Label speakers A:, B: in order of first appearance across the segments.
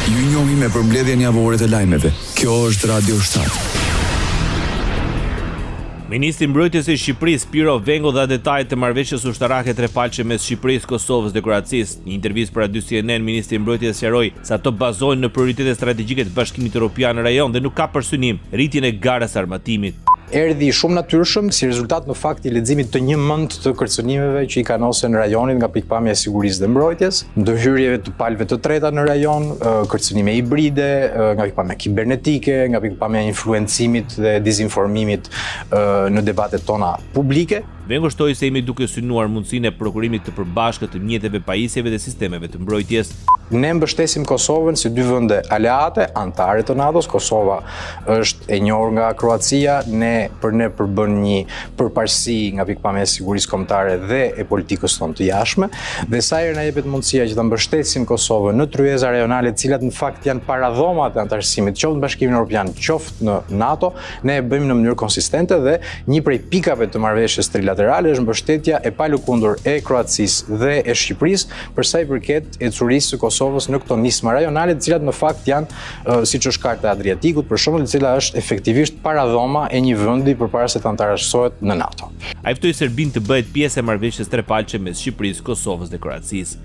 A: Ju njohim me përmbledhjen javore të lajmeve. Kjo është Radio Shtat.
B: Ministri i Mbrojtjes së Shqipërisë Piro Vengo dha detajet të marrëveshjes ushtarake trepalçe mes Shqipërisë, Kosovës dhe Kroacisë. Një intervistë për Radio CNN, ministri i Mbrojtjes sqaroi se ato bazohen në prioritetet strategjike të Bashkimit Evropian në rajon dhe nuk ka për synim rritjen e garës armatimit.
C: Erdhi shumë natyrshëm si rezultat në fakt i leximit të një mënd të kërcënimeve që i kanosen në rajonin nga pikpamja e sigurisë dhe mbrojtjes, ndërhyrjeve të palëve të treta në rajon, kërcënime hibride, nga pikpamja kibernetike, nga pikpamja e influencimit dhe dezinformimit në debatet tona publike.
B: Vengo shtoi se jemi duke synuar mundësinë e prokurimit të përbashkët të mjeteve pajisjeve dhe sistemeve të mbrojtjes.
C: Ne mbështesim Kosovën si dy vende aleate, antare të NATO-s. Kosova është e njohur nga Kroacia, ne përbën një përparësi nga pikpamja e sigurisë kombëtare dhe e politikës tonë të jashtme, dhe sa herë na jepet mundësia që ta mbështesim Kosovën në tryeza rajonale, të cilat në fakt janë paradhomat e anëtarësimit, qoftë në Bashkimin Evropian, qoftë në NATO, ne e bëjmë në mënyrë konsistente dhe një prej pikave të marrëveshjes trilaterale është mbështetja e palëkundur e Kroacisë dhe e Shqipërisë për sa i përket ecurisë së Kosovës në këto nisma rajonale, të cilat në fakt janë siç është Karta e Adriatikut, për shembull, e cila është efektivisht paradhoma e një vendi përpara se të anëtarësohet në NATO.
B: Ai ftoi Serbinë të bëhet pjesë e marrëveshjes trepalçe mes Shqipërisë, Kosovës dhe Kroacisë.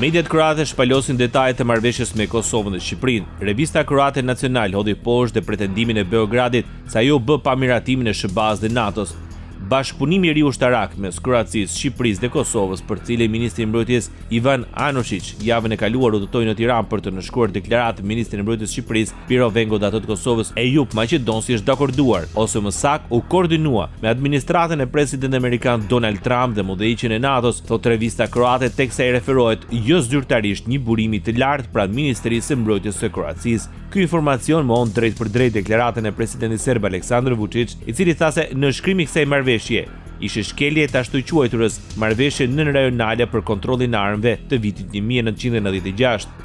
B: Mediat kroate shpalosin detajet e marrëveshjes me Kosovën dhe Shqipërinë. Revista kroate Nacional hodhi poshtë dhe pretendimin e Beogradit se ajo bë pamiratimin e SHBA-s dhe NATO-s. Bashkëpunimi i ri ushtarak mes Kroacisë, Shqipërisë dhe Kosovës, për cilin ministri i Mbrojtjes Ivan Anušić javën e kaluar udhëtoi në Tiranë për të nënshkruar deklaratë ministri i Mbrojtjes së Shqipërisë Piro Vengo dhe ato të Kosovës, Ejup Maqedonsi është dakorduar, ose më saktë u koordinua me administratën e presidentit amerikan Donald Trump dhe modhehiqjen e NATO-s, thot revista kroate, teksa i referohet jo zyrtarisht një burimi të lartë pranë Ministrisë së Mbrojtjes së Kroacisë. Ky informacion mohon drejt për drejt deklaratën e presidentit serb Aleksandar Vučić, i cili tha se në shkrimi i kësaj marrëveshje ishte shkelje të ashtu quajturës marrëveshje nënrajonale për kontrollin e armëve të vitit 1996.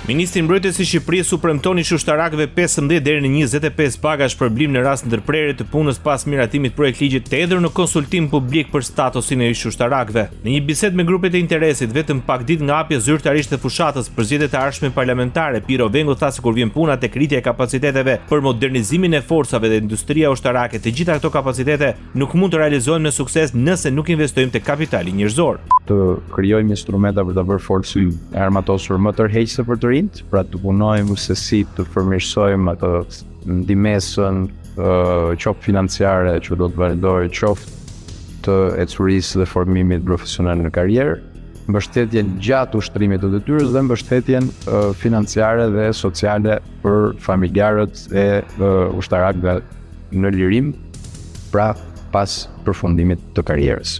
B: Ministri i Mbrojtjes së Shqipërisë u premtoni ushtarakëve 15 deri në 25 pagash shpërblim në rast ndërprerje të punës pas miratimit projekt ligjit të hedhur në konsultim publik për statusin e ushtarakëve. Në një bisedë me grupet e interesit vetëm pak ditë nga hapja zyrtarisht e fushatës për zgjedhjet e ardhshme parlamentare, Piro Vengo tha se kur vjen puna tek rritja e kapaciteteve për modernizimin e forcave dhe industria ushtarake, të gjitha këto kapacitete nuk mund të realizohen me sukses nëse nuk investojmë te kapitali njerëzor.
D: Të krijojmë instrumenta për ta bërë forcën e armatosur më tërheqëse për të rinjt, pra të punojmë se si të përmirësojmë atë ndihmesën qoftë financiare që do të vazhdojë, qoftë të ecurisë dhe formimit profesional në karrierë, mbështetjen gjatë ushtrimit të detyrës dhe mbështetjen financiare dhe sociale për familjarët e ushtarakëve në lirim, pra pas përfundimit të karrierës.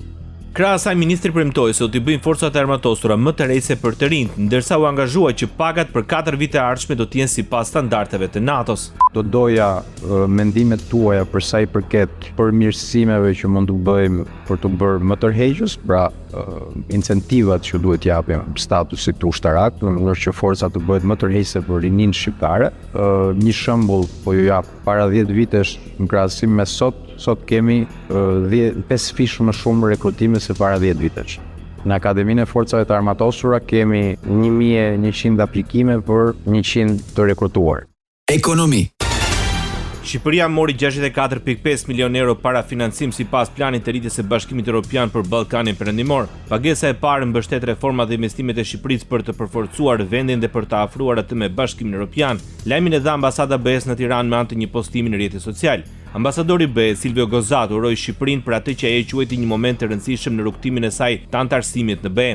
B: Krahas asaj, ministri premtoi se do t'i bëjnë forcat e armatosura më të rejse për të rinjt, ndërsa u angazhua që pagat për 4 vite ardhshme do të jenë sipas standardeve të NATO-s.
D: Do doja mendimet tuaja për sa i përket përmirësimeve që mund të bëjmë për të bërë më tërheqës, pra incentivat që duhet japim statusit të ushtarak, në mënyrë që forca të bëhet më tërheqëse për rinin shqiptare. Një shembull po ju jap, para 10 vitesh në krahasim me sot kemi 5 fish më shumë rekrutime se para 10 vitesh. Në Akademinë e Forcave të Armatosura kemi 1100 aplikime për 100 të rekrutuar.
A: Ekonomi.
B: Shqipëria mori 64.5 milion euro para financim sipas planit të rritjes së Bashkimit Evropian për Ballkanin Perëndimor. Pagesa e parë mbështet reformat dhe investimet e Shqipërisë për të përforcuar vendin dhe për të afruar atë me Bashkimin Evropian. Lajmin e dha ambasada BE-s në Tiranë me anë të një postimi në rrjetet social. Ambasadori BE Silvio Gozat uroi Shqipërinë për atë që ai quajti një moment të rëndësishëm në rrugtimin e saj të anëtarësimit në BE.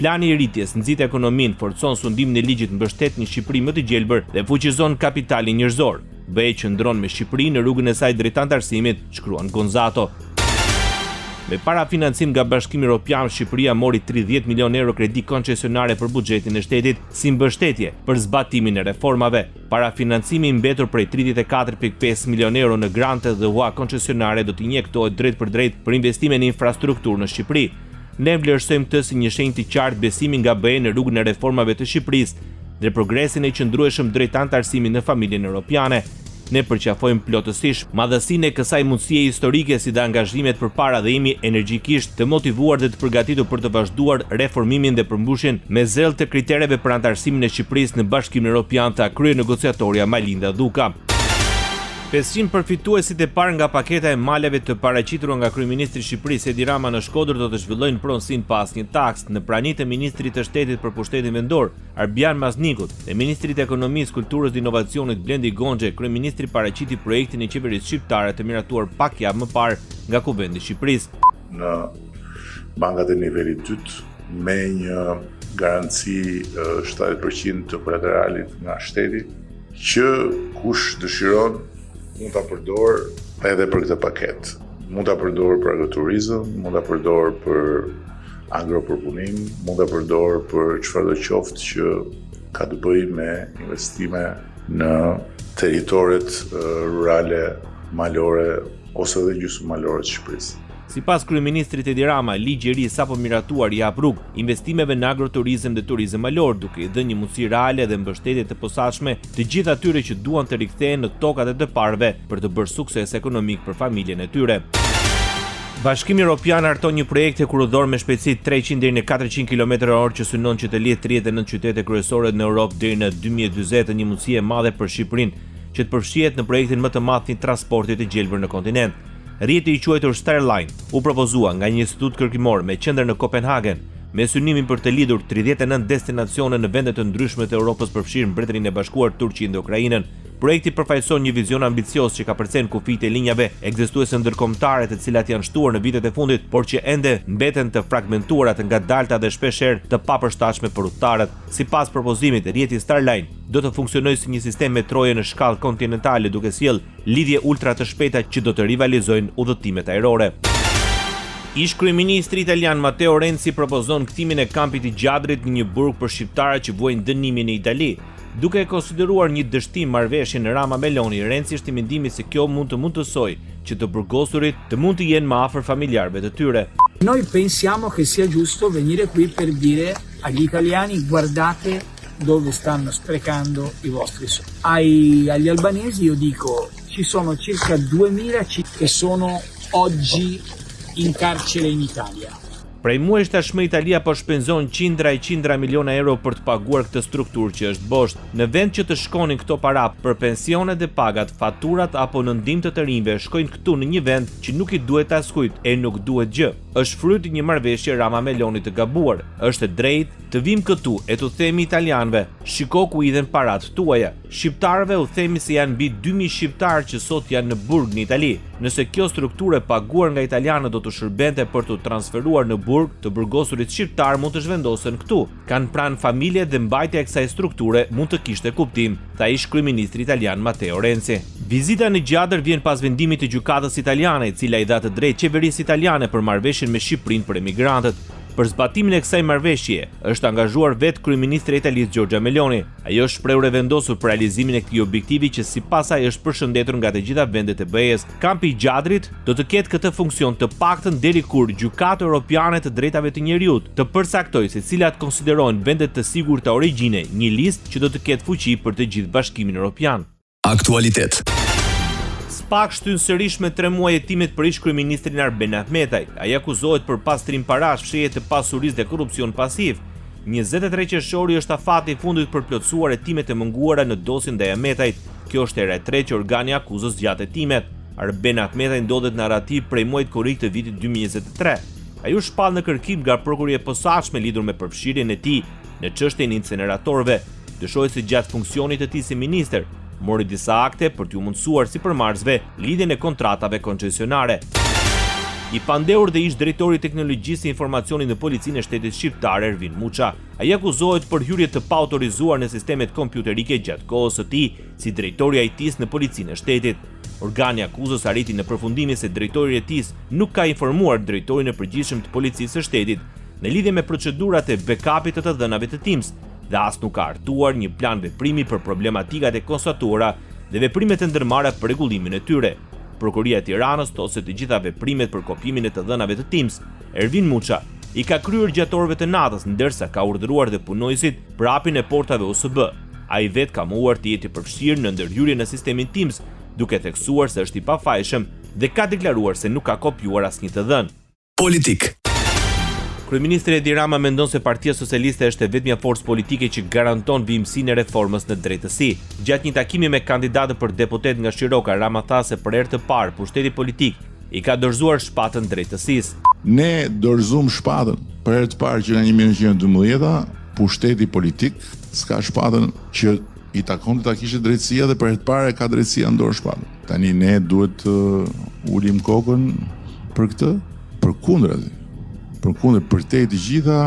B: Plani i rritjes nxit ekonominë, forcon sundimin e ligjit, mbështet një Shqipëri më të gjelbër dhe fuqizon kapitalin njerëzor. BE qëndron me Shqipërinë në rrugën e saj drejt anëtarësimit, shkruan Gonzato. Me parafinancim nga Bashkimi Evropian, Shqipëria mori 30 milion euro kredi koncesionare për buxhetin e shtetit si mbështetje për zbatimin e reformave. Parafinancimi i mbetur prej 34.5 milion euro në grante dhe ua koncesionare do të injektohet drejt për drejt për investime në infrastrukturë në Shqipëri. Ne vlerësojmë këtë si një shenjë të qartë besimi nga BE në rrugën e reformave të Shqipërisë dhe progresin e qëndrueshëm drejt anëtarësimit në familjen evropiane. Ne përqafojmë plotësisht madhësinë e kësaj mundësie historike si dhe angazhimet përpara dhe jemi energjikisht të motivuar dhe të përgatitur për të vazhduar reformimin dhe përmbushjen me zell të kritereve për anëtarësimin e Shqipërisë në Bashkimin Evropian, tha kryenegociatorja Malinda Duka. 500 përfituesit e parë nga paketa e maleve të paraqitur nga kryeministri i Shqipërisë Edi Rama në Shkodër do të zhvillojnë pronësinë pas një takse në praninë të ministrit të shtetit për pushtetin vendor, Arbian Maznikut, dhe ministrit të ekonomisë, kulturës dhe inovacionit Blendi Gonxhe. Kryeministri paraqiti projektin e qeverisë shqiptare të miratuar pak javë më parë nga Kuvendi i Shqipërisë.
E: Në bankat e nivelit 2 me një garanci 70% të kolateralit nga shteti, që kush dëshiron mund ta përdor edhe për këtë paket. Mund ta përdor për agroturizëm, mund ta përdor për agropërpunim, mund ta përdor për çfarëdo qoftë që ka të bëjë me investime në territoret rurale, malore ose edhe gjysmëmalore të Shqipërisë.
B: Sipas kryeministrit Edi Rama, ligji i ri sapo miratuar i jap rrugë investimeve në agroturizëm dhe turizëm malor, duke i dhënë një mundësi reale dhe mbështetje të posaçme të gjithë atyre që duan të rikthehen në tokat e të parëve për të bërë sukses ekonomik për familjen e tyre. Bashkimi Evropian harton një projekt kurridor me shpejtësi 300 deri në 400 km/h që synon që të lihet 39 qytete kryesore në Europë deri në 2040, një mundësi e madhe për Shqipërinë që të përfshihet në projektin më të madh të transportit të gjelbër në kontinent. Rrjeti i quajtur Starline u propozua nga një institut kërkimor me qendër në Kopenhagen, me synimin për të lidhur 39 destinacione në vende të ndryshme të Europës, përfshirë Mbretërinë e Bashkuar, Turqinë dhe Ukrainën. Projekti përfaqëson një vizion ambicioz që ka përcjell kufijtë e linjave ekzistuese ndërkombëtare, të cilat janë shtuar në vitet e fundit, por që ende mbeten të fragmentuara, të ngadalta dhe shpeshherë të papërshtatshme për udhëtarët. Sipas propozimit, rrjeti Starline do të funksionojë si një sistem metroje në shkallë kontinentale, duke sjellë lidhje ultra të shpejta që do të rivalizojnë udhëtimet ajrore. Ish kryeministri italian Matteo Renzi propozon kthimin e kampit i Gjadrit në një burg për shqiptarët që vuajnë dënimin në Itali. Duke e konsideruar një dështim marrëveshjen në Rama Meloni, Renzi është i mendimit se kjo mund të mundësojë që të burgosurit të mund të jenë më afër familjarëve të tyre.
F: Noi pensiamo che sia giusto venire qui per dire agli italiani: guardate dove stanno sprecando i vostri soldi. Agli albanesi io dico: ci sono circa 2000 che sono oggi in carcere in Italia.
B: Prej muajsh tashmë Italia po shpenzon qindra miliona euro për të paguar këtë strukturë që është bosh. Në vend që të shkonin këto para për pensionet dhe pagat, faturat apo në ndihmë të rinjve shkojnë këtu në një vend që nuk i duhet askujt e nuk duhet gjë. Është fryt i një marrëveshje Rama Meloni të gabuar. Është e drejtë të vim këtu e të themi italianëve: shiko ku idhen parat tuaja. Shqiptarëve u themi se janë mbi 2000 shqiptarë që sot janë në burg në Itali. Nëse kjo strukturë e paguar nga italianët do të shërbente për të transferuar në burg, të burgosurit shqiptar mund të zhvendosen këtu. Kanë pranë familje dhe mbajtja e kësaj strukture mund të kishte kuptim, tha ish kryeministri italian Matteo Renzi. Vizita në Gjadër vjen pas vendimit të gjykatës italiane, e cila i dha të drejtë qeverisë italiane për marrëveshjen me Shqipërinë për emigrantët. Për zbatimin e kësaj marrëveshje është angazhuar vetë kryeministri i Italisë Giorgia Meloni. Ajo është shprehur e vendosur për realizimin e këtij objektivi që sipas saj është përshëndetur nga të gjitha vendet e BE-s. Kampi i Gjadrit do të ketë këtë funksion të paktën deri kur Gjykata Europiane të Drejtave të Njerëzit të përcaktojë se cilat konsiderohen vendet të sigurta origjine, një listë që do të ketë fuqi për të gjithë Bashkimin Evropian.
A: Aktualitet.
B: Pak shtyn sërish me 3 muaj hetimit për ish kryeministrin Arben Ahmetaj. Ai akuzohet për pastrim parash, fshehje të pasurisë dhe korrupsion pasiv. 23 qershori është afati i fundit për plotësuar hetimet e munguara në dosjen ndaj Ahmetajt. Kjo është hera e tretë që organi akuzës zgjat hetimet. Arben Ahmetaj ndodhet në narrativ prej muajit korrik të vitit 2023. Ai u shpall në kërkim nga prokuroria e posaçme lidhur me përfshirjen e tij në çështjen e inceneratorëve. Dyshohet se gjatë funksionit të tij si ministër mori disa akte për t'u mundësuar sipërmarrësve lidhjen e kontratave koncesionare. I pandehur dhe ish drejtori i teknologjisë e informacionit në Policinë e Shtetit Shqiptar Ervin Muça. Ai akuzohet për hyrje të paautorizuar në sistemet kompjuterike gjatë kohës së tij si drejtori i IT-s në Policinë e Shtetit. Organi akuzës arriti në përfundimin se drejtori i IT-s nuk ka informuar drejtorin e përgjithshëm të Policisë së Shtetit në lidhje me procedurat e backupit të dhënave të Teams, dhe as nuk ka hartuar një plan veprimi për problematikat e konstatuara dhe veprimet e ndërmarra për rregullimin e tyre. Prokuroria e Tiranës thosë se të gjitha veprimet për kopjimin e të dhënave të Teams, Ervin Muça i ka kryer gjatë orëve të natës, ndërsa ka urdhëruar dhe punojësit për hapjen e portave USB. Ai vetë ka mohuar të jetë i përfshirë në ndërhyrje në sistemin Teams duke theksuar se është i pafajshëm dhe ka deklaruar se nuk ka kopjuar asnjë të dhënë.
A: Politik.
B: Kryeministri Edi Rama mendon se Partia Socialiste është e vetmja forcë politike që garanton vijimsinë e reformës në drejtësi. Gjatë një takimi me kandidatë për deputet nga Shiroka, Rama tha se për herë të parë pushteti politik i ka dorëzuar shpatën drejtësisë.
E: Ne dorëzuam shpatën për herë të parë që nga 1912 pushteti politik s'ka shpatën që i takon të ta kishte drejtësia dhe për herë të parë ka drejtësia në dorë shpatën. Tani ne duhet të ulim kokën për këtë, për te të gjitha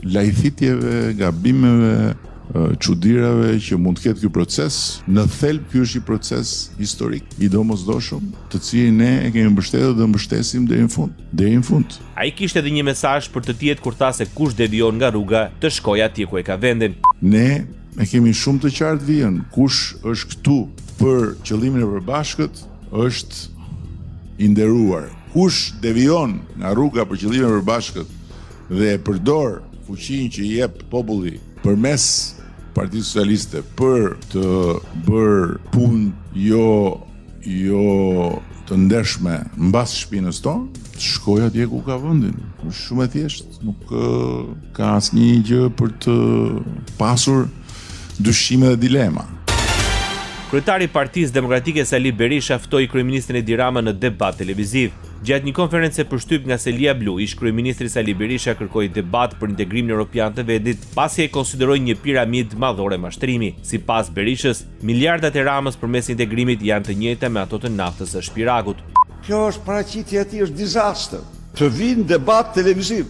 E: lajthitjeve, gabimeve, çuditërave që mund të ketë ky proces. Në thelb ky është një proces historik i domosdoshëm, të cilin ne e kemi mbështetur dhe mbështesim deri në fund.
B: Ai kishte edhe një mesazh për të tjerët kur tha se kush devion nga rruga të shkojë atje ku e ka vendin.
E: Ne e kemi shumë të qartë vijën. Kush është këtu për qëllimin e përbashkët është i nderuar. Kush devion nga rruga për qëllimin e përbashkët dhe e përdor fuqinë që i jep populli përmes Partisë Socialiste për të bërë punë jo të ndershme mbas shpinës tonë, të shkojë atje ku ka vendin. Është shumë e thjeshtë, nuk ka asnjë gjë për të pasur dyshime dhe dilema.
B: Kryetari i Partisë Demokratike Sali Berisha ftoi kryeministrin Edi Rama në debat televiziv. Gjatë një konferencë përshtyp nga Selia Blu, ish kryeministri Sali Berisha kërkoi debat për integrimin europian të vendit, pasi e konsideroi një piramidë madhore mashtrimi. Sipas Berishës, miliardat e Ramës përmes integrimit janë të njëjta me ato të naftës së shpiragut.
G: Kjo është paraqitja e tij, është disaster. Të vinë debat televiziv,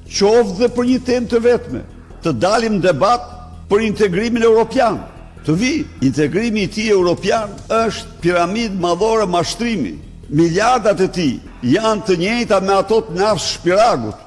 G: qoftë dhe për një temë të vetme, të dalim debat për integrimin europian. Të vi, integrimi i tij europian është piramidë madhore mashtrimi. Miliardat e tij janë të njëjta me ato të naftës shpiragut.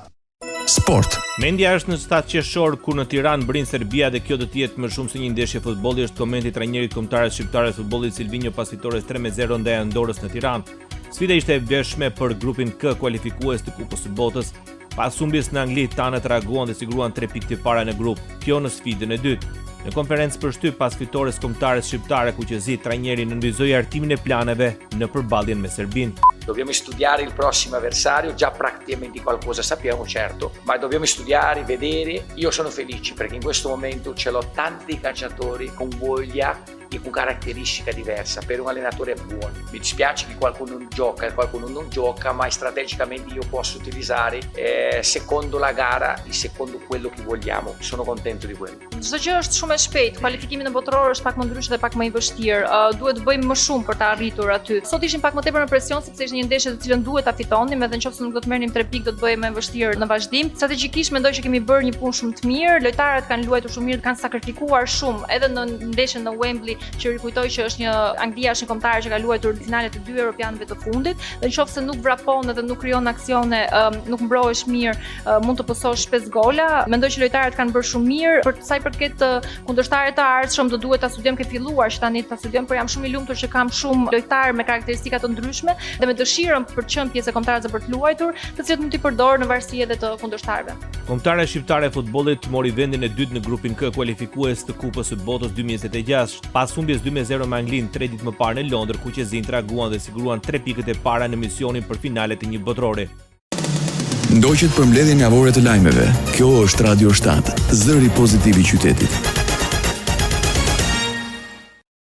A: Sport.
B: Mendja është në stat qershor ku në Tiranë brin Serbia dhe kjo do të jetë më shumë se një ndeshje futbolli, është komenti i trajnerit kombëtar shqiptar të futbollit Silvinjo pas fitores 3-0 ndaj Andorrës në Tiranë. Sfida ishte e vlefshme për grupin K kualifikues të Kupës së Botës. Pas humbjes në Angli, tanët reaguan dhe siguruan 3 pikë të para në grup, kjo në sfidën e dytë. Në konferencë përshtyp pas fitores kombëtare shqiptare ku Qezi trajneri nënvizoi artimin e planeve në përballjen me Serbinë.
H: Dobbiamo studiare il prossimo avversario, già praticamente qualcosa sappiamo, certo, ma dobbiamo studiare, vedere. Io sono felice perché in questo momento ce l'ho tanti calciatori con voglia e con caratteristica diversa per un allenatore buono. Mi dispiace che qualcuno gioca e qualcuno non gioca, ma strategicamente io posso utilizzare secondo la gara e secondo quello che vogliamo. Sono contento di quello.
I: Çdo gjë është shumë e shpejtë. Kualifikimi në botror është pak më ndryshe dhe pak më i vështirë. Duhet të bëjmë më shumë për ta arritur aty. Sot ishim pak më tepër në presion sepse ishte një ndeshje të cilën duhet ta fitonim, edhe nëse nuk do të merrnim 3 pikë do të bëhej më e vështirë në vazhdim. Strategjikisht mendoj që kemi bërë një punë shumë të mirë. Lojtarët kanë luajtur shumë mirë, kanë sakrifikuar shumë edhe në ndeshjen në Wembley, që rikujtoj që është një Anglia është një kombëtare që ka luajtur finalet të 2 europianëve të fundit, dhe nëse nuk vrapon edhe nuk krijon aksione, nuk mbrohesh mirë, mund të pososh 5 gola. Mendoj që lojtarët kanë bërë shumë mirë. Për sa i përket kundërshtarëve të ardhshëm, do duhet ta studiojmë, ke filluar që tani ta studiojmë, por jam shumë i lumtur që kam shumë lojtarë me karakteristika të ndryshme dhe me dëshirën për të qenë pjesë e kombëtarëve për të luajtur, të cilët mund t'i përdor në varësi edhe të kundërshtarëve.
B: Kombëtare shqiptare e futbollit mori vendin e dytë në grupin K kualifikues të Kupës së Botës 2026, pas humbjes 2-0 me Anglinë 3 ditë më parë në Londër, ku Qezin reaguan dhe siguruan 3 pikët e para në misionin për finalet e një botrori.
A: Ndoqet për mbledhjen javore të lajmeve. Kjo është Radio 7, zëri pozitiv i qytetit.